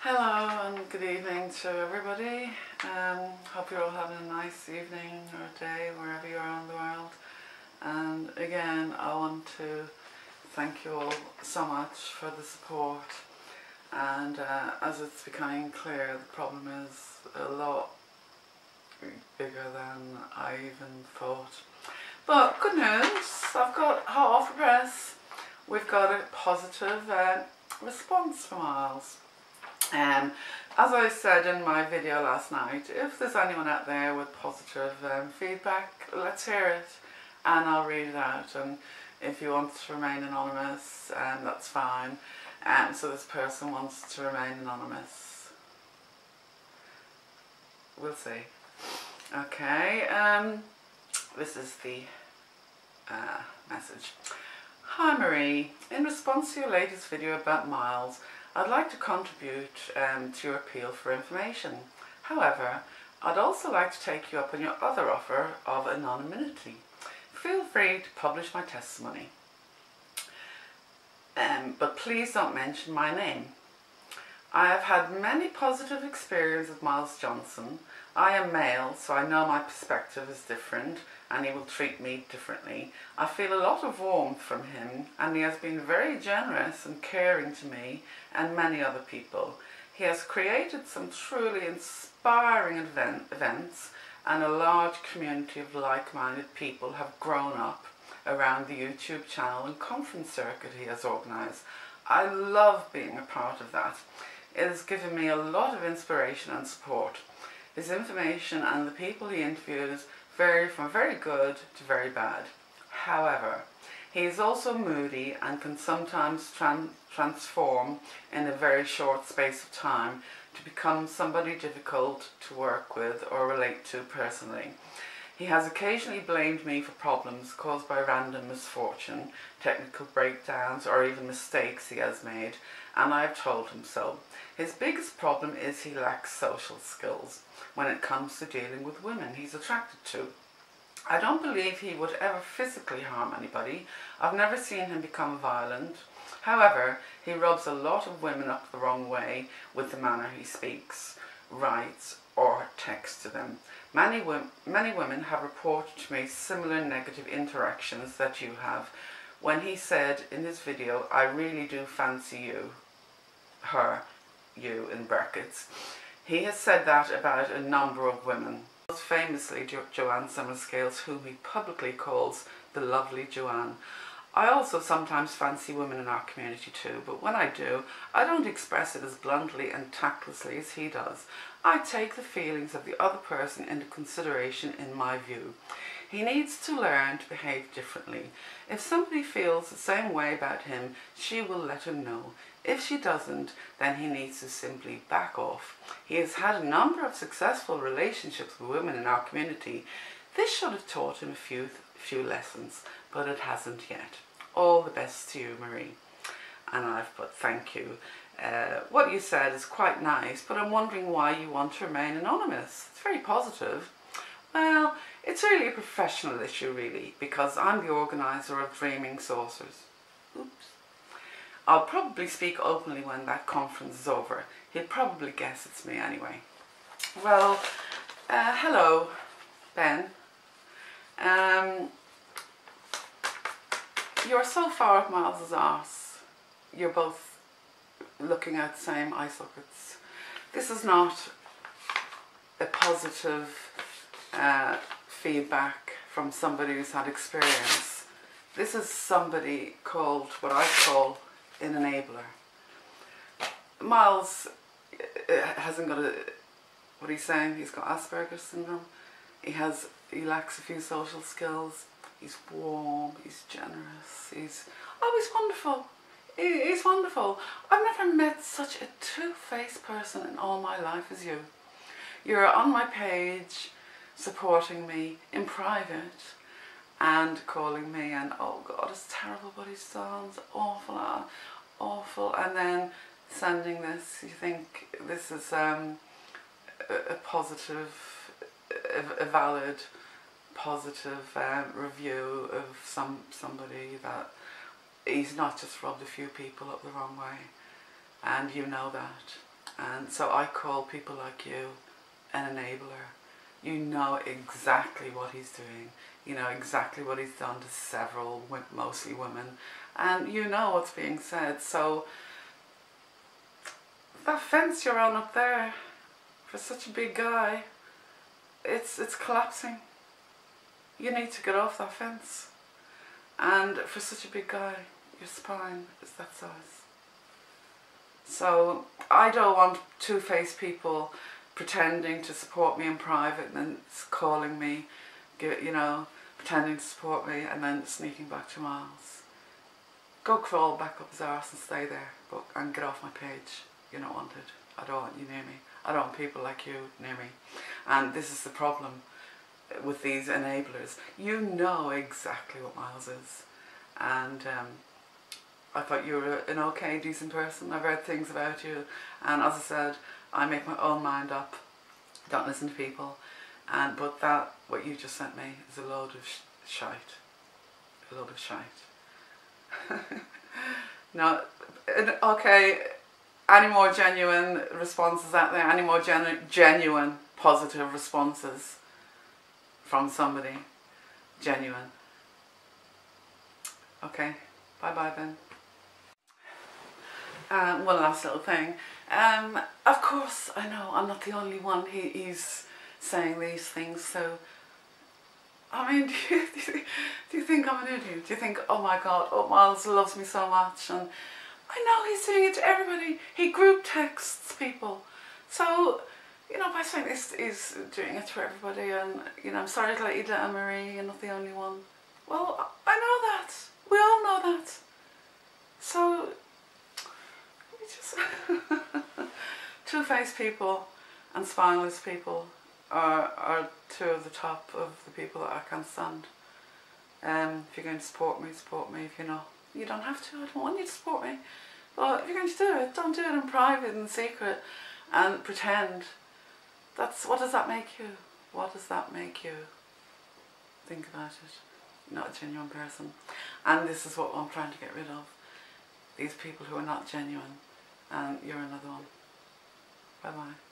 Hello and good evening to everybody. Hope you're all having a nice evening or day wherever you are in the world. And again, I want to thank you all so much for the support. And as it's becoming clear, the problem is a lot bigger than I even thought. But good news, I've got hot off the press. We've got a positive response from Miles. As I said in my video last night, if there's anyone out there with positive feedback, let's hear it and I'll read it out. And if you want to remain anonymous, that's fine. So this person wants to remain anonymous. We'll see. Okay, this is the message. Hi Marie, in response to your latest video about Miles, I'd like to contribute to your appeal for information. However, I'd also like to take you up on your other offer of anonymity. Feel free to publish my testimony, but please don't mention my name. I have had many positive experiences with Miles Johnston. I am male, so I know my perspective is different and he will treat me differently. I feel a lot of warmth from him and he has been very generous and caring to me and many other people. He has created some truly inspiring events and a large community of like-minded people have grown up around the YouTube channel and conference circuit he has organised. I love being a part of that. It has given me a lot of inspiration and support. His information and the people he interviews vary from very good to very bad. However, he is also moody and can sometimes transform in a very short space of time to become somebody difficult to work with or relate to personally. He has occasionally blamed me for problems caused by random misfortune, technical breakdowns or even mistakes he has made, and I have told him so. His biggest problem is he lacks social skills when it comes to dealing with women he's attracted to. I don't believe he would ever physically harm anybody. I've never seen him become violent. However, he rubs a lot of women up the wrong way with the manner he speaks, writes or texts to them. Many women have reported to me similar negative interactions that you have. When he said in his video, I really do fancy you, her, you in brackets, he has said that about a number of women. Most famously Joanne Summerscales, whom he publicly calls the lovely Joanne. I also sometimes fancy women in our community too, but when I do, I don't express it as bluntly and tactlessly as he does. I take the feelings of the other person into consideration in my view. He needs to learn to behave differently. If somebody feels the same way about him, she will let him know. If she doesn't, then he needs to simply back off. He has had a number of successful relationships with women in our community. This should have taught him a few lessons, but it hasn't yet. All the best to you, Marie. And I've put thank you. What you said is quite nice, but I'm wondering why you want to remain anonymous. It's very positive. Well, it's really a professional issue really, because I'm the organiser of Dreaming Saucers. Oops. I'll probably speak openly when that conference is over. He'll probably guess it's me anyway. Well, hello, Ben. You're so far up Miles's arse. You're both looking at the same eye sockets. This is not a positive feedback from somebody who's had experience. This is somebody called, what I call, an enabler. Miles hasn't got what he's saying, he's got Asperger's syndrome. He lacks a few social skills. He's warm, he's generous, he's wonderful. He's wonderful. I've never met such a two-faced person in all my life as you. You're on my page, supporting me in private and calling me, and oh God, it's terrible what he's done, it's awful, awful, and then sending this. You think this is a positive, a valid, positive review of somebody that he's not just rubbed a few people up the wrong way, and you know that. And so I call people like you an enabler. You know exactly what he's doing. You know exactly what he's done to several, mostly women. And you know what's being said. So that fence you're on up there, for such a big guy, it's collapsing. You need to get off that fence. And for such a big guy, your spine is that size. So I don't want two-faced people pretending to support me in private and then calling me, you know, pretending to support me and then sneaking back to Miles. Go crawl back up his arse and stay there, and get off my page. You're not wanted. I don't want you near me. I don't want people like you near me. And this is the problem with these enablers. You know exactly what Miles is. And I thought you were an okay, decent person. I've read things about you. And as I said, I make my own mind up. Don't listen to people. But that, what you just sent me, is a load of shite. A load of shite. No, okay, any more genuine responses out there? Any more genuine positive responses from somebody? Genuine. Okay, bye-bye then. One last little thing. Of course, I know I'm not the only one he's saying these things, so I mean, do you think I'm an idiot? Do you think, oh my God, oh, Miles loves me so much? And I know he's doing it to everybody. He group texts people. So, you know, by saying this, he's doing it to everybody. And, you know, I'm sorry to let you down, Marie, you're not the only one. Well, I know that. We all know that. So, we just... two-faced people and spineless people are two of the top of the people that I can't stand. If you're going to support me, support me. If you're not, you don't have to. I don't want you to support me. But if you're going to do it, don't do it in private and secret and pretend. What does that make you? What does that make you? Think about it. Not a genuine person. And this is what I'm trying to get rid of. These people who are not genuine. And you're another one. Bye bye.